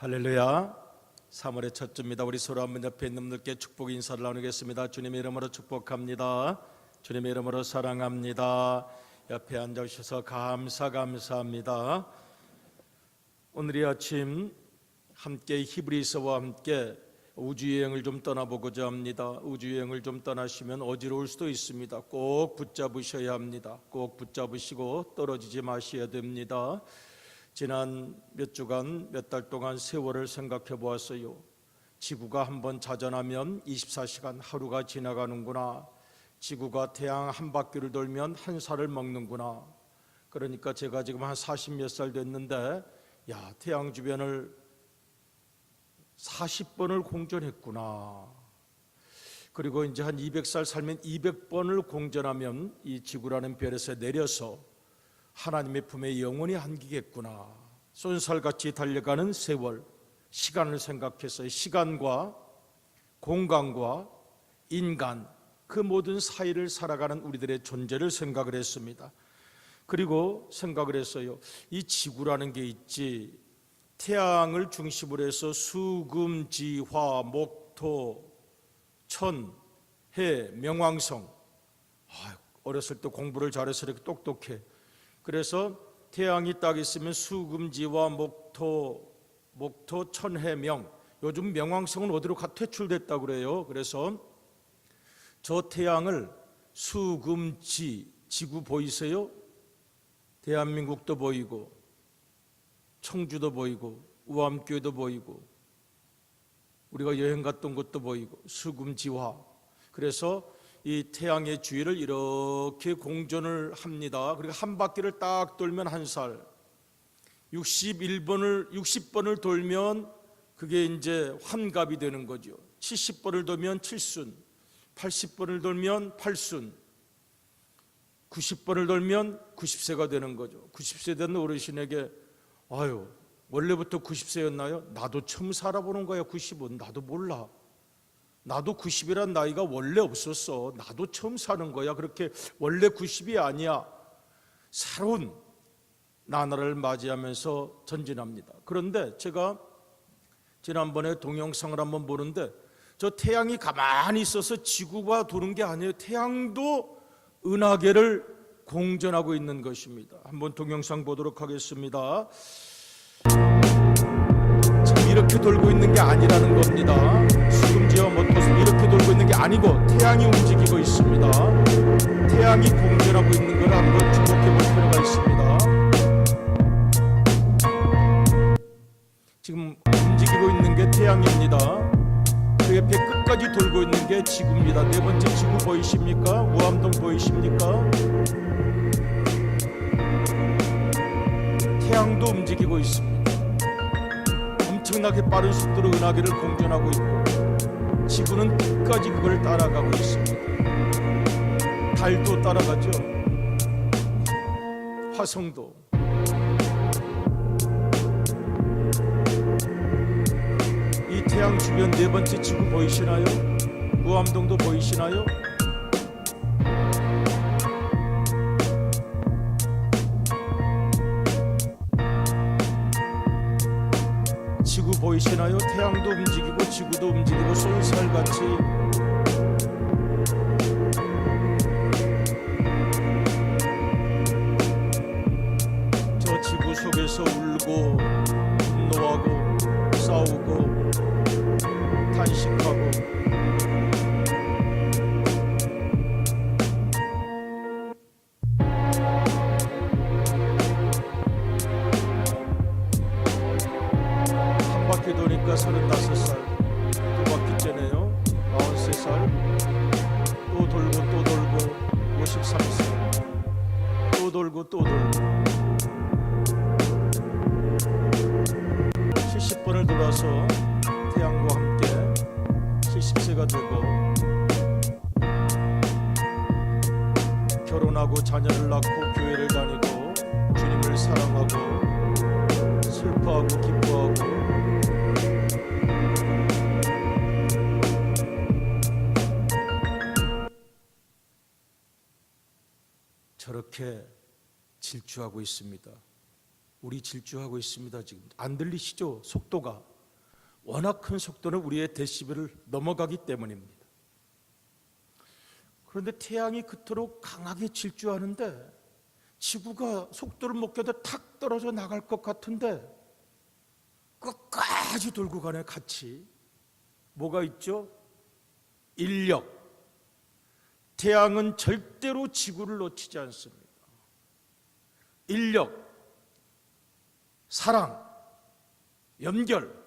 할렐루야. 3월의 첫 주입니다. 우리 서로 한번 옆에 있는 분들께 축복 인사를 나누겠습니다. 주님의 이름으로 축복합니다. 주님의 이름으로 사랑합니다. 옆에 앉아주셔서 감사합니다. 오늘 이 아침 함께 히브리서와 함께 우주여행을 좀 떠나보고자 합니다. 우주여행을 좀 떠나시면 어지러울 수도 있습니다. 꼭 붙잡으셔야 합니다. 꼭 붙잡으시고 떨어지지 마셔야 됩니다. 지난 몇 주간, 몇 달 동안 세월을 생각해 보았어요. 지구가 한번 자전하면 24시간 하루가 지나가는구나. 지구가 태양 한 바퀴를 돌면 한 살을 먹는구나. 그러니까 제가 지금 한 40몇 살 됐는데 태양 주변을 40번을 공전했구나. 그리고 이제 한 200살 살면 200번을 공전하면 이 지구라는 별에서 내려서 하나님의 품에 영원히 안기겠구나. 쏜살같이 달려가는 세월, 시간을 생각해서 시간과 공간과 인간, 그 모든 사이를 살아가는 우리들의 존재를 생각을 했습니다. 그리고 생각을 했어요. 이 지구라는 게 있지, 태양을 중심으로 해서 수금, 지, 화, 목, 토, 천, 해, 명왕성. 어렸을 때 공부를 잘해서 이렇게 똑똑해. 그래서 태양이 딱 있으면 수금지와 목토, 천해명. 요즘 명왕성은 어디로 퇴출됐다고 그래요. 그래서 저 태양을 수금지, 지구 보이세요? 대한민국도 보이고 청주도 보이고 우암교회도 보이고 우리가 여행 갔던 곳도 보이고 수금지화. 그래서 이 태양의 주위를 이렇게 공전을 합니다. 그리고 한 바퀴를 딱 돌면 한 살, 60번을 돌면 그게 이제 환갑이 되는 거죠. 70번을 돌면 7순, 80번을 돌면 8순, 90번을 돌면 90세가 되는 거죠. 90세 된 어르신에게 원래부터 90세였나요? 나도 처음 살아보는 거야. 90은 나도 몰라. 나도 90이란 나이가 원래 없었어. 나도 처음 사는 거야. 그렇게 원래 90이 아니야. 새로운 나날을 맞이하면서 전진합니다. 그런데 제가 지난번에 동영상을 한번 보는데 저 태양이 가만히 있어서 지구가 도는 게 아니에요. 태양도 은하계를 공전하고 있는 것입니다. 한번 동영상 보도록 하겠습니다. 지금 이렇게 돌고 있는 게 아니라는 겁니다. 수금지와 모토스 이렇게 돌고 있는 게 아니고 태양이 움직이고 있습니다. 태양이 공전하고 있는 걸 한번 주목해 볼 필요가 있습니다. 지금 움직이고 있는 게 태양입니다. 그 옆에 끝까지 돌고 있는 게 지구입니다. 네 번째 지구 보이십니까? 우암동 보이십니까? 태양도 움직이고 있습니다. 엄청나게 빠른 속도로 은하계를 공전하고 있고 지구는 끝까지 그걸 따라가고 있습니다. 달도 따라가죠. 화성도. 이 태양 주변 네 번째 지구 보이시나요? 우암동도 보이시나요? 지구 보이시나요? 태양도 움직이고 지구도 움직이고 쏜살같이 저 지구 속에서 울고 분노하고 싸우고 탄식하고 한 바퀴 도니까 35살, 두 바퀴째네요. 43살, 또 돌고 또 돌고 53살, 또 돌고 또 돌고 70번을 돌아서 태양과 함께 70세가 되고 결혼하고 자녀를 낳고 교회를 다니고 주님을 사랑하고 슬퍼하고 기뻐하고 저렇게 질주하고 있습니다. 우리 질주하고 있습니다. 지금 안 들리시죠? 속도가 워낙 큰 속도는 우리의 데시벨을 넘어가기 때문입니다. 그런데 태양이 그토록 강하게 질주하는데 지구가 속도를 못 겨도 탁 떨어져 나갈 것 같은데 끝까지 돌고 가네. 같이 뭐가 있죠? 인력. 태양은 절대로 지구를 놓치지 않습니다. 인력, 사랑, 연결.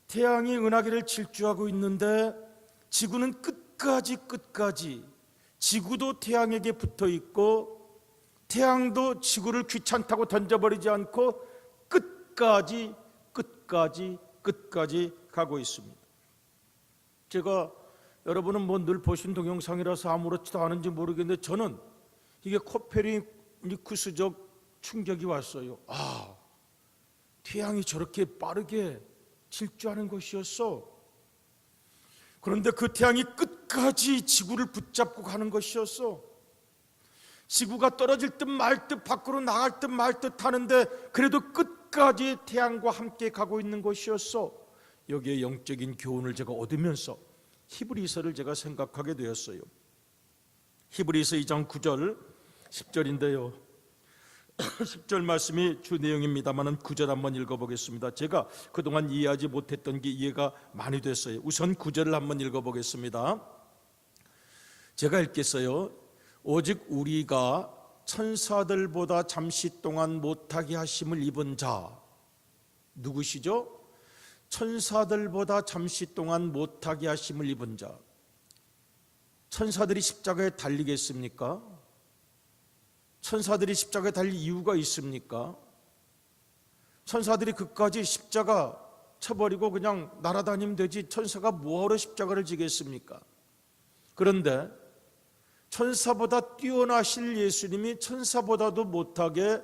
태양이 은하계를 질주하고 있는데 지구는 끝까지 지구도 태양에게 붙어 있고 태양도 지구를 귀찮다고 던져버리지 않고 끝까지 가고 있습니다. 제가 여러분은 뭐 늘 보신 동영상이라서 아무렇지도 않은지 모르겠는데 저는 이게 코페르니쿠스적 충격이 왔어요. 아, 태양이 저렇게 빠르게 질주하는 것이었어. 그런데 그 태양이 끝까지 지구를 붙잡고 가는 것이었어. 지구가 떨어질 듯 말 듯 밖으로 나갈 듯 말 듯 하는데 그래도 끝까지 태양과 함께 가고 있는 것이었어. 여기에 영적인 교훈을 제가 얻으면서 히브리서를 제가 생각하게 되었어요. 히브리서 2장 9절 10절인데요 10절 말씀이 주 내용입니다만 9절 한번 읽어보겠습니다. 제가 그동안 이해하지 못했던 게 이해가 많이 됐어요. 우선 9절을 한번 읽어보겠습니다. 제가 읽겠어요. 오직 우리가 천사들보다 잠시 동안 못하게 하심을 입은 자, 누구시죠? 천사들보다 잠시 동안 못하게 하심을 입은 자. 천사들이 십자가에 달리겠습니까? 천사들이 십자가에 달릴 이유가 있습니까? 천사들이 그까지 십자가 쳐버리고 그냥 날아다니면 되지 천사가 뭐하러 십자가를 지겠습니까? 그런데 천사보다 뛰어나실 예수님이 천사보다도 못하게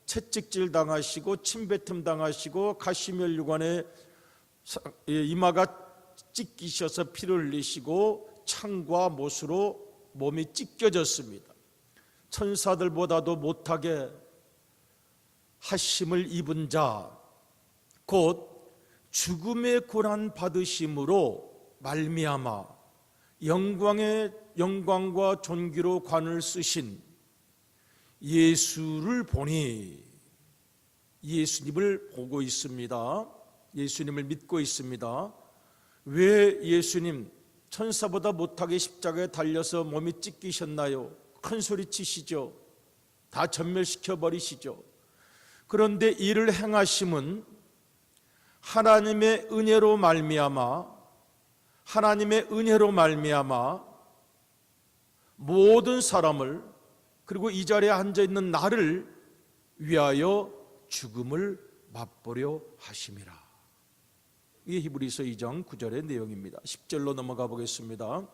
채찍질 당하시고 침뱉음 당하시고 가시면류관에 이마가 찢기셔서 피를 흘리시고 창과 못으로 몸이 찢겨졌습니다. 천사들보다도 못하게 하심을 입은 자, 곧 죽음의 고난 받으심으로 말미암아 영광과 존귀로 관을 쓰신 예수를 보니, 예수님을 보고 있습니다. 예수님을 믿고 있습니다. 왜 예수님 천사보다 못하게 십자가에 달려서 몸이 찢기셨나요? 큰 소리 치시죠. 다 전멸시켜 버리시죠. 그런데 이를 행하심은 하나님의 은혜로 말미암아 모든 사람을, 그리고 이 자리에 앉아있는 나를 위하여 죽음을 맛보려 하심이라. 이게 히브리서 2장 9절의 내용입니다. 10절로 넘어가 보겠습니다.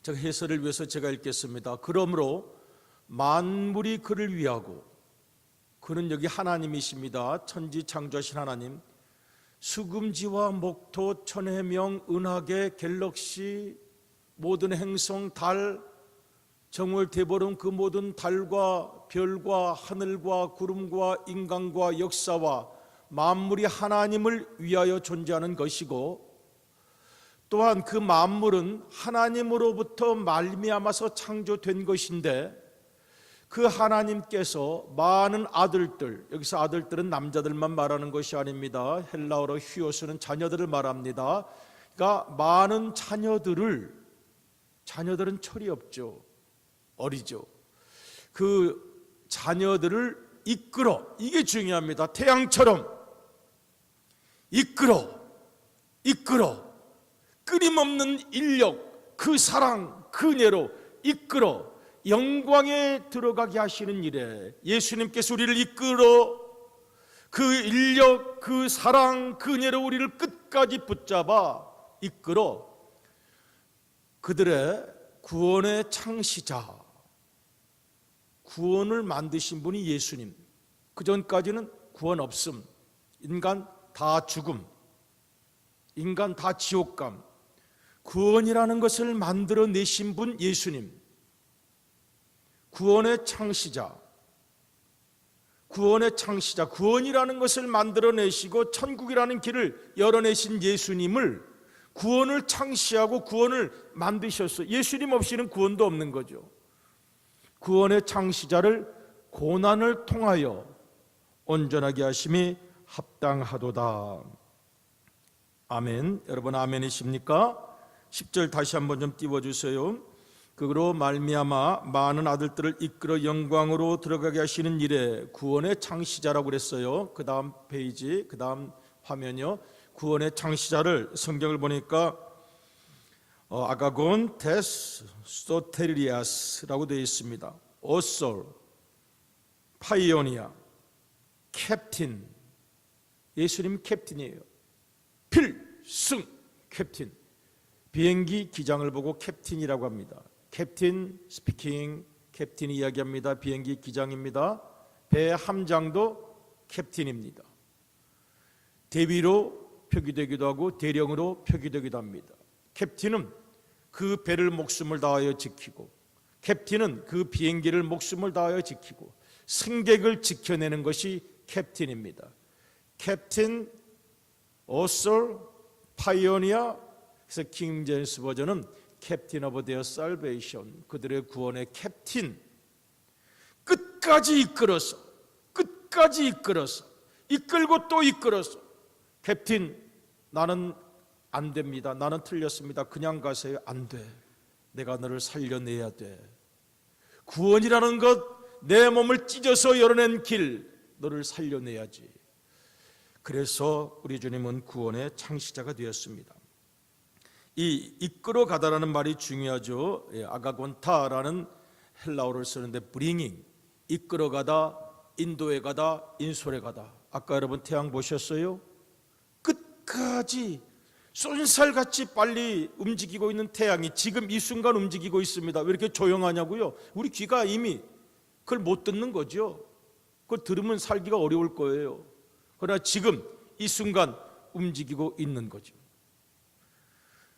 제가 해설을 위해서 제가 읽겠습니다. 그러므로 만물이 그를 위하고, 그는 여기 하나님이십니다. 천지 창조하신 하나님, 수금지와 목토, 천해명, 은하계, 갤럭시, 모든 행성, 달, 정월, 대보름, 그 모든 달과 별과 하늘과 구름과 인간과 역사와 만물이 하나님을 위하여 존재하는 것이고, 또한 그 만물은 하나님으로부터 말미암아서 창조된 것인데, 그 하나님께서 많은 아들들, 여기서 아들들은 남자들만 말하는 것이 아닙니다. 헬라어로 휴오스는 자녀들을 말합니다. 그러니까 많은 자녀들은 철이 없죠. 어리죠. 그 자녀들을 이끌어, 이게 중요합니다. 태양처럼 이끌어 끊임없는 인력, 그 사랑, 그 은혜로 이끌어 영광에 들어가게 하시는 일에, 예수님께서 우리를 이끌어 그 인력, 그 사랑, 그 은혜로 우리를 끝까지 붙잡아 이끌어 그들의 구원의 창시자, 구원을 만드신 분이 예수님. 그 전까지는 구원 없음, 인간 다 죽음, 인간 다 지옥감. 구원이라는 것을 만들어내신 분 예수님, 구원의 창시자, 구원의 창시자, 구원이라는 것을 만들어내시고 천국이라는 길을 열어내신 예수님을, 구원을 창시하고 구원을 만드셨어요. 예수님 없이는 구원도 없는 거죠. 구원의 창시자를 고난을 통하여 온전하게 하심이 합당하도다. 아멘. 여러분 아멘이십니까? 10절 다시 한번 좀 띄워주세요. 그로 말미암아 많은 아들들을 이끌어 영광으로 들어가게 하시는 일에, 구원의 창시자라고 그랬어요. 그 다음 페이지, 그 다음 화면이요. 구원의 창시자를 성경을 보니까 아가곤 테스 소테리아스라고 되어 있습니다. 오솔, 파이오니아, 캡틴. 예수님 캡틴이에요. 필승 캡틴. 비행기 기장을 보고 캡틴이라고 합니다. 캡틴 스피킹, 캡틴이 이야기합니다. 비행기 기장입니다. 배 함장도 캡틴입니다. 대위로 표기되기도 하고 대령으로 표기되기도 합니다. 캡틴은 그 배를 목숨을 다하여 지키고, 캡틴은 그 비행기를 목숨을 다하여 지키고 승객을 지켜내는 것이 캡틴입니다. 캡틴, 오솔, 파이오니아. 그래서 킹 제임스 버전은 캡틴 오브 데어 살베이션, 그들의 구원의 캡틴. 끝까지 이끌어서, 끝까지 이끌어서, 이끌고 또 이끌어서, 캡틴, 나는 안 됩니다. 나는 틀렸습니다. 그냥 가세요. 안 돼. 내가 너를 살려내야 돼. 구원이라는 것, 내 몸을 찢어서 열어낸 길, 너를 살려내야지. 그래서 우리 주님은 구원의 창시자가 되었습니다. 이 이끌어 가다라는 말이 중요하죠. 아가곤타라는 헬라어를 쓰는데 bringing, 이끌어 가다, 인도에 가다, 인솔에 가다. 아까 여러분 태양 보셨어요? 끝까지 쏜살같이 빨리 움직이고 있는 태양이 지금 이 순간 움직이고 있습니다. 왜 이렇게 조용하냐고요? 우리 귀가 이미 그걸 못 듣는 거죠. 그걸 들으면 살기가 어려울 거예요. 그러나 지금 이 순간 움직이고 있는 거죠.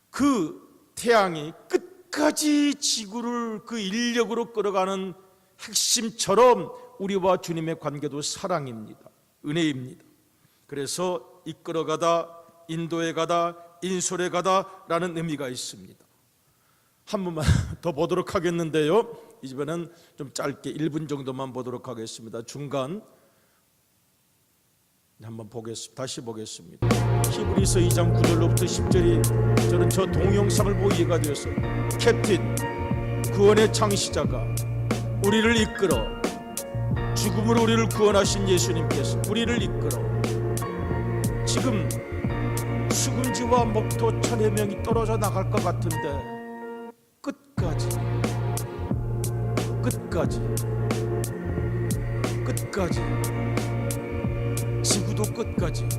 그 태양이 끝까지 지구를 그 인력으로 끌어가는 핵심처럼 우리와 주님의 관계도 사랑입니다. 은혜입니다. 그래서 이끌어가다, 인도에 가다, 인솔에 가다라는 의미가 있습니다. 한 번만 더 보도록 하겠는데요. 이번에는 좀 짧게 1분 정도만 보도록 하겠습니다. 중간 한번 보겠습니다. 다시 보겠습니다. 히브리서 2장 9절로부터 10절이 저는 저 동영상을 보고 이해가 되었어요. 캡틴, 구원의 창시자가 우리를 이끌어, 죽음으로 우리를 구원하신 예수님께서 우리를 이끌어 지금 수금지와 목토 1000여 명이 떨어져 나갈 것 같은데 끝까지 지구도 끝까지,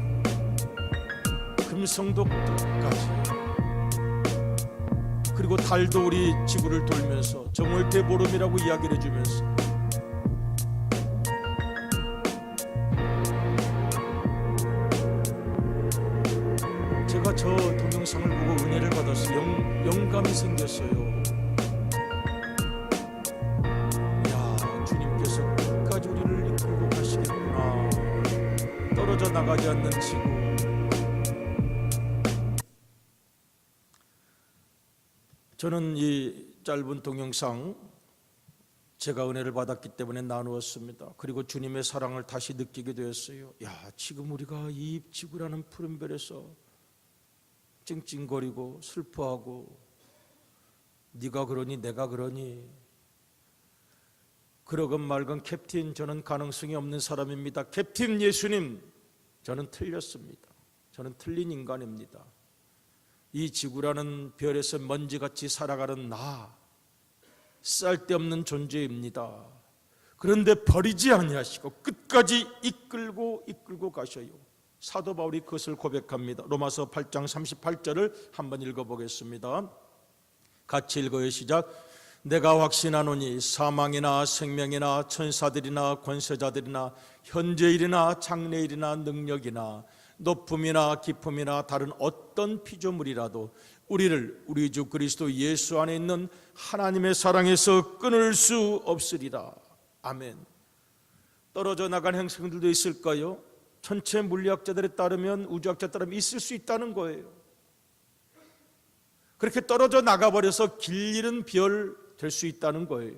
금성도 끝까지, 그리고 달도 우리 지구를 돌면서 정월대 보름이라고 이야기를 해주면서 제가 저 동영상을 보고 은혜를 받아서 영감이 생겼어요. 주님께서 끝까지 우리를 이끌고 가시겠구나. 떨어져 나가지 않는 지구. 저는 이 짧은 동영상 제가 은혜를 받았기 때문에 나누었습니다. 그리고 주님의 사랑을 다시 느끼게 되었어요. 지금 우리가 이 지구라는 푸른 별에서 찡찡거리고 슬퍼하고 네가 그러니 내가 그러니 그러건 말건 캡틴, 저는 가능성이 없는 사람입니다. 캡틴 예수님, 저는 틀렸습니다. 저는 틀린 인간입니다. 이 지구라는 별에서 먼지같이 살아가는 나, 쓸데없는 존재입니다. 그런데 버리지 아니하시고 끝까지 이끌고 가셔요. 사도 바울이 그것을 고백합니다. 로마서 8장 38절을 한번 읽어보겠습니다. 같이 읽어요. 시작. 내가 확신하노니 사망이나 생명이나 천사들이나 권세자들이나 현재일이나 장래일이나 능력이나 높음이나 깊음이나 다른 어떤 피조물이라도 우리를 우리 주 그리스도 예수 안에 있는 하나님의 사랑에서 끊을 수 없으리라. 아멘. 떨어져 나간 행성들도 있을까요? 천체 물리학자들에 따르면, 우주학자에 따르면 있을 수 있다는 거예요. 그렇게 떨어져 나가버려서 길 잃은 별 될 수 있다는 거예요.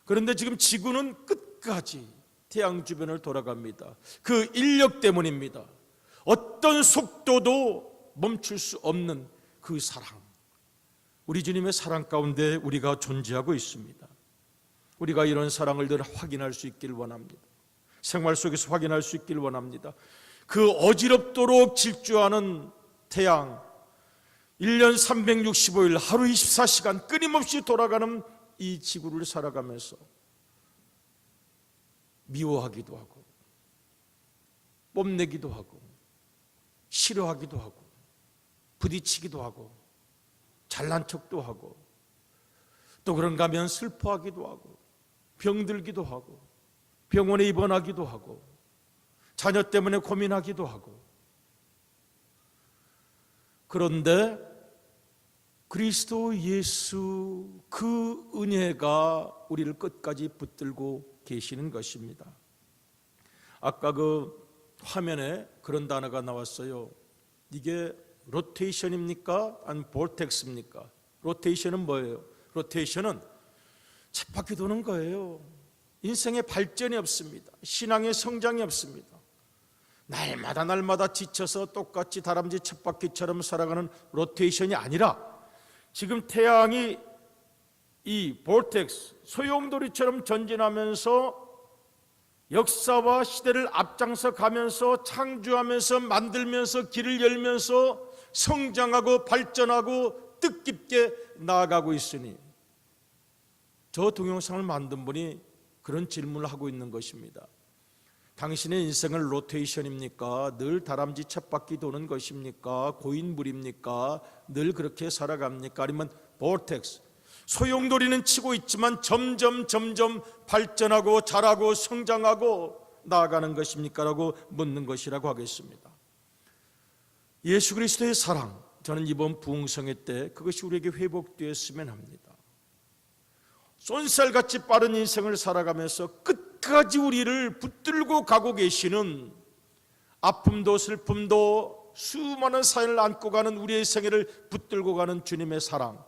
그런데 지금 지구는 끝까지 태양 주변을 돌아갑니다. 그 인력 때문입니다. 어떤 속도도 멈출 수 없는 그 사랑, 우리 주님의 사랑 가운데 우리가 존재하고 있습니다. 우리가 이런 사랑을 늘 확인할 수 있길 원합니다. 생활 속에서 확인할 수 있길 원합니다. 그 어지럽도록 질주하는 태양, 1년 365일 하루 24시간 끊임없이 돌아가는 이 지구를 살아가면서 미워하기도 하고 뽐내기도 하고 싫어하기도 하고 부딪히기도 하고 잘난 척도 하고 또 그런가 하면 슬퍼하기도 하고 병들기도 하고 병원에 입원하기도 하고 자녀 때문에 고민하기도 하고. 그런데 그리스도 예수 그 은혜가 우리를 끝까지 붙들고 계시는 것입니다. 아까 그 화면에 그런 단어가 나왔어요. 이게 로테이션입니까? 아니면 볼텍스입니까? 로테이션은 뭐예요? 로테이션은 쳇바퀴 도는 거예요. 인생의 발전이 없습니다. 신앙의 성장이 없습니다. 날마다 지쳐서 똑같이 다람쥐 쳇바퀴처럼 살아가는 로테이션이 아니라 지금 태양이 이 볼텍스, 소용돌이처럼 전진하면서 역사와 시대를 앞장서 가면서 창조하면서 만들면서 길을 열면서 성장하고 발전하고 뜻깊게 나아가고 있으니 저 동영상을 만든 분이 그런 질문을 하고 있는 것입니다. 당신의 인생은 로테이션입니까? 늘 다람쥐 쳇바퀴 도는 것입니까? 고인물입니까? 늘 그렇게 살아갑니까? 아니면 볼텍스, 소용돌이는 치고 있지만 점점 발전하고 자라고 성장하고 나아가는 것입니까? 라고 묻는 것이라고 하겠습니다. 예수 그리스도의 사랑, 저는 이번 부흥성회 때 그것이 우리에게 회복되었으면 합니다. 쏜살같이 빠른 인생을 살아가면서 끝까지 우리를 붙들고 가고 계시는, 아픔도 슬픔도 수많은 사연을 안고 가는 우리의 생애를 붙들고 가는 주님의 사랑,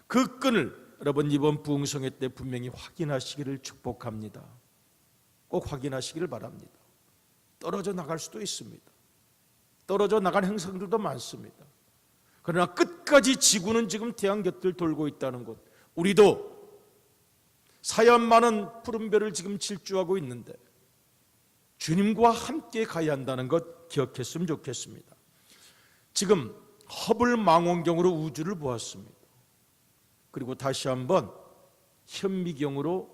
그 끈을 여러분 이번 부흥성회 때 분명히 확인하시기를 축복합니다. 꼭 확인하시기를 바랍니다. 떨어져 나갈 수도 있습니다. 떨어져 나간 행성들도 많습니다. 그러나 끝까지 지구는 지금 태양 곁을 돌고 있다는 것, 우리도 사연 많은 푸른별을 지금 질주하고 있는데 주님과 함께 가야 한다는 것 기억했으면 좋겠습니다. 지금 허블 망원경으로 우주를 보았습니다. 그리고 다시 한번 현미경으로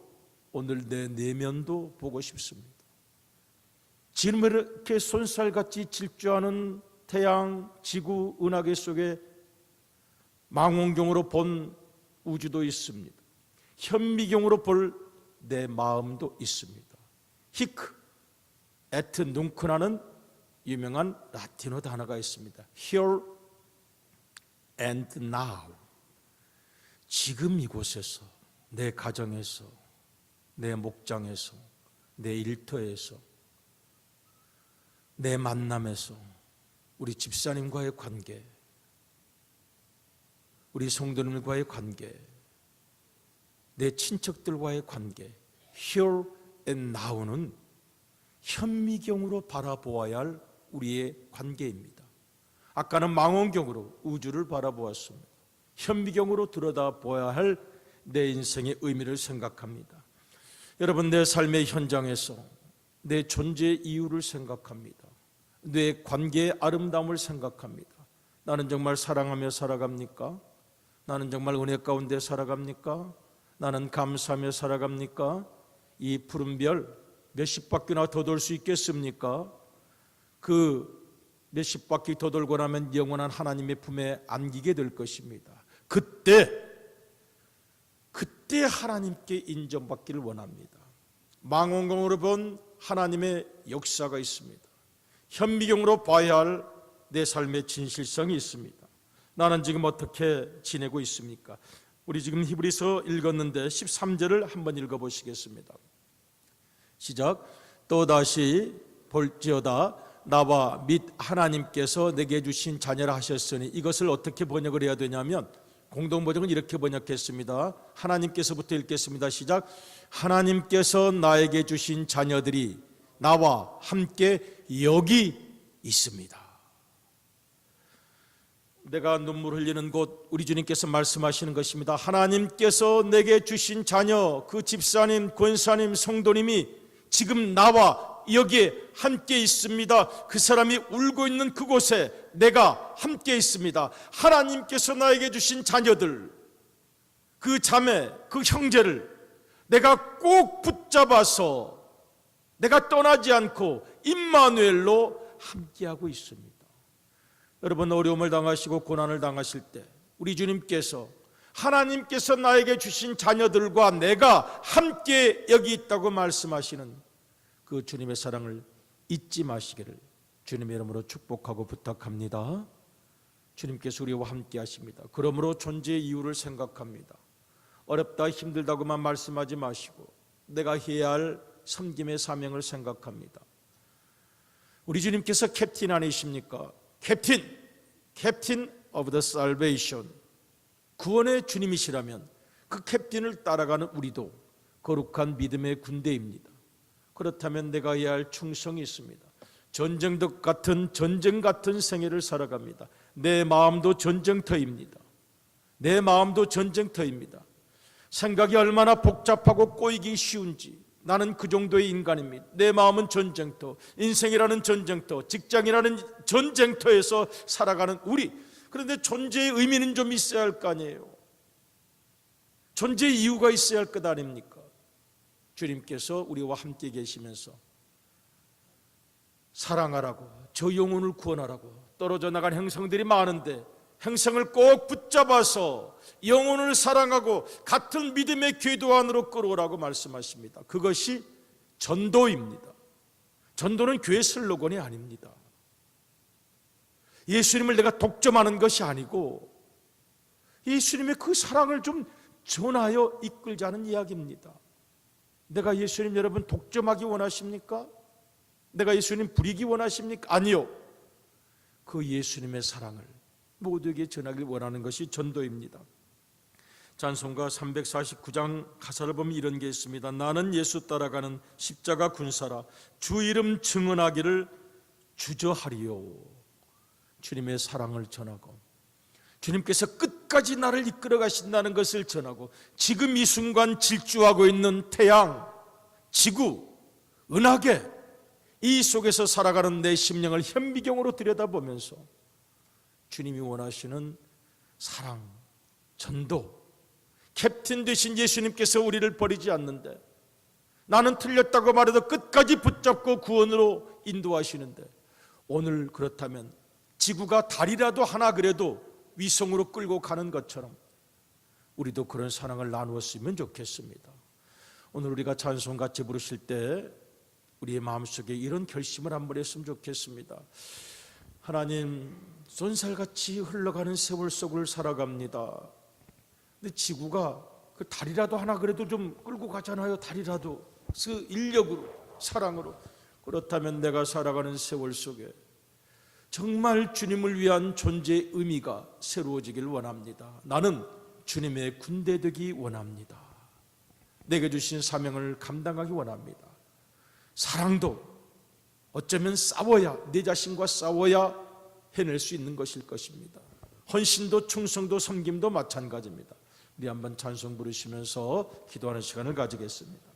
오늘 내 내면도 보고 싶습니다. 지금 이렇게 손살같이 질주하는 태양, 지구, 은하계 속에 망원경으로 본 우주도 있습니다. 현미경으로 볼 내 마음도 있습니다. 히크, 에트 눅크라는 유명한 라틴어 단어가 있습니다. Here and now. 지금 이곳에서, 내 가정에서, 내 목장에서, 내 일터에서, 내 만남에서, 우리 집사님과의 관계, 우리 성도님과의 관계, 내 친척들과의 관계, Here and Now는 현미경으로 바라보아야 할 우리의 관계입니다. 아까는 망원경으로 우주를 바라보았습니다. 현미경으로 들여다보아야 할 내 인생의 의미를 생각합니다. 여러분, 내 삶의 현장에서 내 존재의 이유를 생각합니다. 내 관계의 아름다움을 생각합니다. 나는 정말 사랑하며 살아갑니까? 나는 정말 은혜 가운데 살아갑니까? 나는 감사하며 살아갑니까? 이 푸른 별 몇십 바퀴나 더 돌 수 있겠습니까? 그 몇십 바퀴 더 돌고 나면 영원한 하나님의 품에 안기게 될 것입니다. 그때 하나님께 인정받기를 원합니다. 망원경으로 본 하나님의 역사가 있습니다. 현미경으로 봐야 할 내 삶의 진실성이 있습니다. 나는 지금 어떻게 지내고 있습니까? 우리 지금 히브리서 읽었는데 13절을 한번 읽어보시겠습니다. 시작. 또다시 볼지어다 나와 및 하나님께서 내게 주신 자녀라 하셨으니, 이것을 어떻게 번역을 해야 되냐면 공동번역은 이렇게 번역했습니다. 하나님께서부터 읽겠습니다. 시작. 하나님께서 나에게 주신 자녀들이 나와 함께 여기 있습니다. 내가 눈물 흘리는 곳 우리 주님께서 말씀하시는 것입니다. 하나님께서 내게 주신 자녀, 그 집사님, 권사님, 성도님이 지금 나와 여기에 함께 있습니다. 그 사람이 울고 있는 그곳에 내가 함께 있습니다. 하나님께서 나에게 주신 자녀들, 그 자매, 그 형제를 내가 꼭 붙잡아서 내가 떠나지 않고 임마누엘로 함께하고 있습니다. 여러분, 어려움을 당하시고 고난을 당하실 때 우리 주님께서 하나님께서 나에게 주신 자녀들과 내가 함께 여기 있다고 말씀하시는 그 주님의 사랑을 잊지 마시기를 주님의 이름으로 축복하고 부탁합니다. 주님께서 우리와 함께 하십니다. 그러므로 존재의 이유를 생각합니다. 어렵다 힘들다고만 말씀하지 마시고 내가 해야 할 섬김의 사명을 생각합니다. 우리 주님께서 캡틴 아니십니까? 캡틴 of the salvation, 구원의 주님이시라면 그 캡틴을 따라가는 우리도 거룩한 믿음의 군대입니다. 그렇다면 내가 해야 할 충성이 있습니다. 전쟁 같은 생애를 살아갑니다. 내 마음도 전쟁터입니다. 생각이 얼마나 복잡하고 꼬이기 쉬운지, 나는 그 정도의 인간입니다. 내 마음은 전쟁터, 인생이라는 전쟁터, 직장이라는 전쟁터에서 살아가는 우리. 그런데 존재의 의미는 좀 있어야 할 거 아니에요. 존재의 이유가 있어야 할 것 아닙니까? 주님께서 우리와 함께 계시면서 사랑하라고, 저 영혼을 구원하라고, 떨어져 나간 행성들이 많은데 행성을 꼭 붙잡아서 영혼을 사랑하고 같은 믿음의 궤도 안으로 끌어오라고 말씀하십니다. 그것이 전도입니다. 전도는 교회 슬로건이 아닙니다. 예수님을 내가 독점하는 것이 아니고 예수님의 그 사랑을 좀 전하여 이끌자는 이야기입니다. 내가 예수님 여러분 독점하기 원하십니까? 내가 예수님 부리기 원하십니까? 아니요. 그 예수님의 사랑을 모두에게 전하길 원하는 것이 전도입니다. 찬송가 349장 가사를 보면 이런 게 있습니다. 나는 예수 따라가는 십자가 군사라 주 이름 증언하기를 주저하리요. 주님의 사랑을 전하고 주님께서 끝까지 나를 이끌어 가신다는 것을 전하고, 지금 이 순간 질주하고 있는 태양, 지구, 은하계, 이 속에서 살아가는 내 심령을 현미경으로 들여다보면서 주님이 원하시는 사랑, 전도, 캡틴 되신 예수님께서 우리를 버리지 않는데, 나는 틀렸다고 말해도 끝까지 붙잡고 구원으로 인도하시는데, 오늘 그렇다면 지구가 달이라도 하나 그래도 위성으로 끌고 가는 것처럼 우리도 그런 사랑을 나누었으면 좋겠습니다. 오늘 우리가 찬송같이 부르실 때 우리의 마음속에 이런 결심을 한번 했으면 좋겠습니다. 하나님, 쏜살같이 흘러가는 세월 속을 살아갑니다. 근데 지구가 그 달이라도 하나 그래도 좀 끌고 가잖아요. 달이라도 그 인력으로, 사랑으로. 그렇다면 내가 살아가는 세월 속에 정말 주님을 위한 존재의 의미가 새로워지길 원합니다. 나는 주님의 군대 되기 원합니다. 내게 주신 사명을 감당하기 원합니다. 사랑도 어쩌면 싸워야, 내 자신과 싸워야 해낼 수 있는 것일 것입니다. 헌신도 충성도 섬김도 마찬가지입니다. 우리 한번 찬송 부르시면서 기도하는 시간을 가지겠습니다.